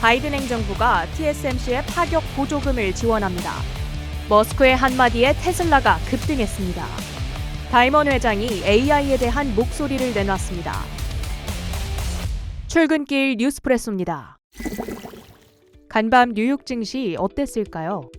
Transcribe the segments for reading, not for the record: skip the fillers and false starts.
바이든 행정부가 TSMC의 파격 보조금을 지원합니다. 머스크의 한마디에 테슬라가 급등했습니다. 다이먼 회장이 AI에 대한 목소리를 내놨습니다. 출근길 뉴스프레소입니다. 간밤 뉴욕 증시 어땠을까요?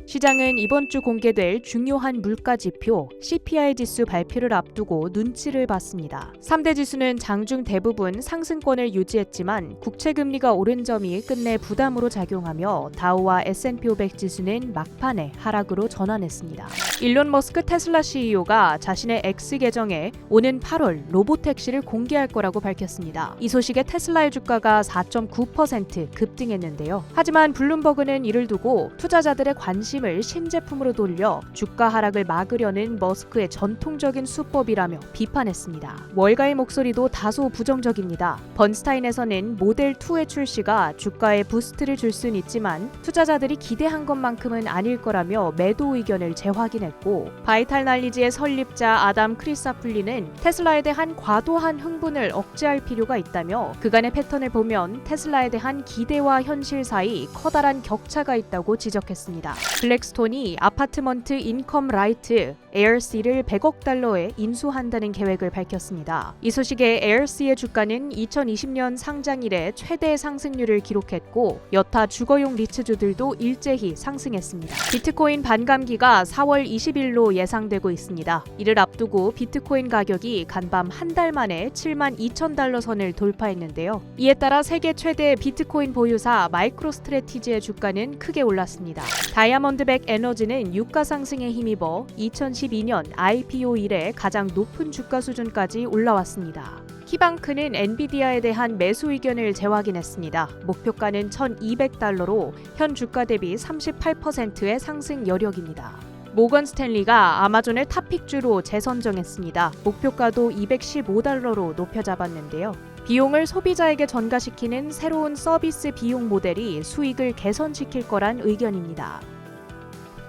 시장은 이번 주 공개될 중요한 물가 지표 CPI 지수 발표를 앞두고 눈치를 봤습니다. 3대 지수는 장중 대부분 상승권을 유지했지만 국채금리가 오른 점이 끝내 부담으로 작용하며 다우와 S&P 500 지수는 막판에 하락으로 전환했습니다. 일론 머스크 테슬라 CEO가 자신의 X 계정에 오는 8월 로보택시를 공개할 거라고 밝혔습니다. 이 소식에 테슬라의 주가가 4.9% 급등했는데요. 하지만 블룸버그는 이를 두고 투자자들의 관심을 신제품으로 돌려 주가 하락을 막으려는 머스크의 전통적인 수법이라며 비판했습니다. 월가의 목소리도 다소 부정적입니다. 번스타인에서는 모델2의 출시가 주가에 부스트를 줄 수는 있지만 투자자들이 기대한 것만큼은 아닐 거라며 매도 의견을 재확인했고, 바이탈 날리지의 설립자 아담 크리사플리는 테슬라에 대한 과도한 흥분을 억제할 필요가 있다며 그간의 패턴을 보면 테슬라에 대한 기대와 현실 사이 커다란 격차가 있다고 지적했습니다. 블랙스톤이 아파트먼트 인컴 라이트 ARC를 100억 달러에 인수한다는 계획을 밝혔습니다. 이 소식에 ARC의 주가는 2020년 상장 이래 최대 상승률을 기록했고 여타 주거용 리츠주들도 일제히 상승했습니다. 비트코인 반감기가 4월 20일로 예상되고 있습니다. 이를 앞두고 비트코인 가격이 간밤 한 달 만에 72,000달러 선을 돌파했는데요. 이에 따라 세계 최대 비트코인 보유사 마이크로스트래티지의 주가는 크게 올랐습니다. 다이아몬드백 에너지는 유가 상승에 힘입어 2012년 IPO 이래 가장 높은 주가 수준까지 올라왔습니다. 키방크는 엔비디아에 대한 매수 의견을 재확인했습니다. 목표가는 1,200달러로 현 주가 대비 38%의 상승 여력입니다. 모건 스탠리가 아마존을 탑픽주로 재선정했습니다. 목표가도 215달러로 높여 잡았는데요. 비용을 소비자에게 전가시키는 새로운 서비스 비용 모델이 수익을 개선시킬 거란 의견입니다.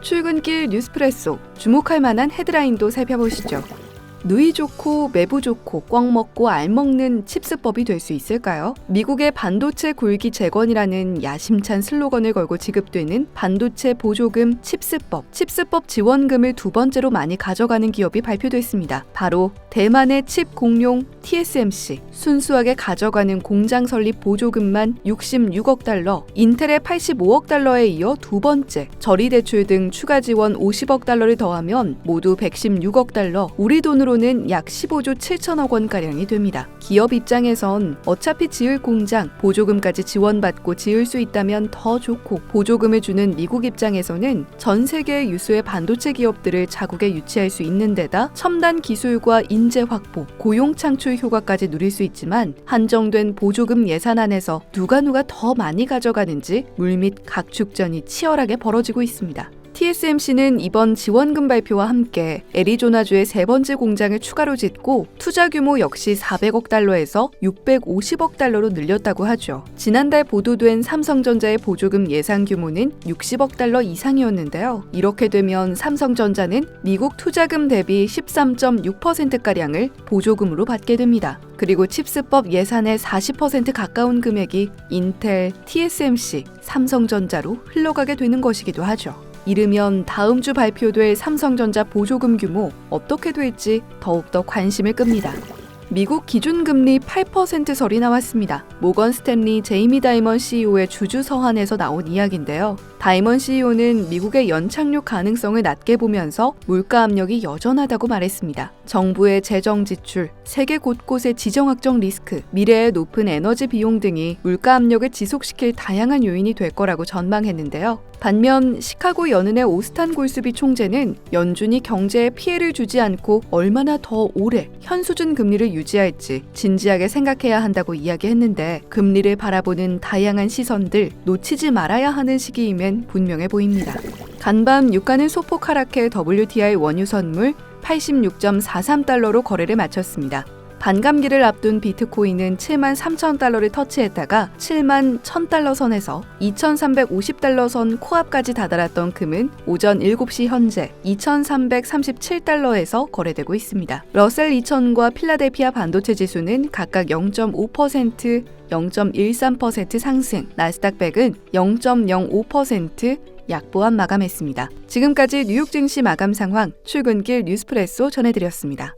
출근길 뉴스프레소, 주목할 만한 헤드라인도 살펴보시죠. 누이 좋고 매부 좋고 꽉 먹고 알 먹는 칩스법이 될 수 있을까요? 미국의 반도체 굴기 재건이라는 야심찬 슬로건을 걸고 지급되는 반도체 보조금 칩스법 지원금을 두 번째로 많이 가져가는 기업이 발표됐습니다. 바로 대만의 칩 공룡 TSMC, 순수하게 가져가는 공장 설립 보조금만 66억 달러, 인텔의 85억 달러에 이어 두 번째, 저리대출 등 추가 지원 50억 달러를 더하면 모두 116억 달러, 우리 돈으로는 약 15조 7천억 원가량이 됩니다. 기업 입장에선 어차피 지을 공장, 보조금까지 지원받고 지을 수 있다면 더 좋고, 보조금을 주는 미국 입장에서는 전 세계 유수의 반도체 기업들을 자국에 유치할 수 있는 데다 첨단 기술과 인재 확보, 고용 창출 효과까지 누릴 수 있지만 한정된 보조금 예산안에서 누가 더 많이 가져가는지 물밑 각축전이 치열하게 벌어지고 있습니다. TSMC는 이번 지원금 발표와 함께 애리조나주의 세 번째 공장을 추가로 짓고 투자 규모 역시 400억 달러에서 650억 달러로 늘렸다고 하죠. 지난달 보도된 삼성전자의 보조금 예상 규모는 60억 달러 이상이었는데요. 이렇게 되면 삼성전자는 미국 투자금 대비 13.6%가량을 보조금으로 받게 됩니다. 그리고 칩스법 예산의 40% 가까운 금액이 인텔, TSMC, 삼성전자로 흘러가게 되는 것이기도 하죠. 이르면 다음 주 발표될 삼성전자 보조금 규모 어떻게 될지 더욱더 관심을 끕니다. 미국 기준금리 8% 설이 나왔습니다. 모건 스탠리 제이미 다이먼 CEO의 주주 서한에서 나온 이야기인데요. 다이먼 CEO는 미국의 연착륙 가능성을 낮게 보면서 물가 압력이 여전하다고 말했습니다. 정부의 재정 지출, 세계 곳곳의 지정 확정 리스크, 미래의 높은 에너지 비용 등이 물가 압력을 지속시킬 다양한 요인이 될 거라고 전망했는데요. 반면 시카고 연은의 오스탄 골스비 총재는 연준이 경제에 피해를 주지 않고 얼마나 더 오래 현 수준 금리를 유지할지 진지하게 생각해야 한다고 이야기했는데, 금리를 바라보는 다양한 시선들 놓치지 말아야 하는 시기임엔 분명해 보입니다. 간밤 유가는 소폭 하락해 WTI 원유 선물 86.43달러로 거래를 마쳤습니다. 반감기를 앞둔 비트코인은 7만 3천 달러를 터치했다가 7만 1,000달러 선에서 2,350달러 선 코앞까지 다다랐던 금은 오전 7시 현재 2,337달러에서 거래되고 있습니다. 러셀 2000과 필라델피아 반도체 지수는 각각 0.5%, 0.13% 상승, 나스닥 100은 0.05% 약보합 마감했습니다. 지금까지 뉴욕 증시 마감 상황 출근길 뉴스프레소 전해드렸습니다.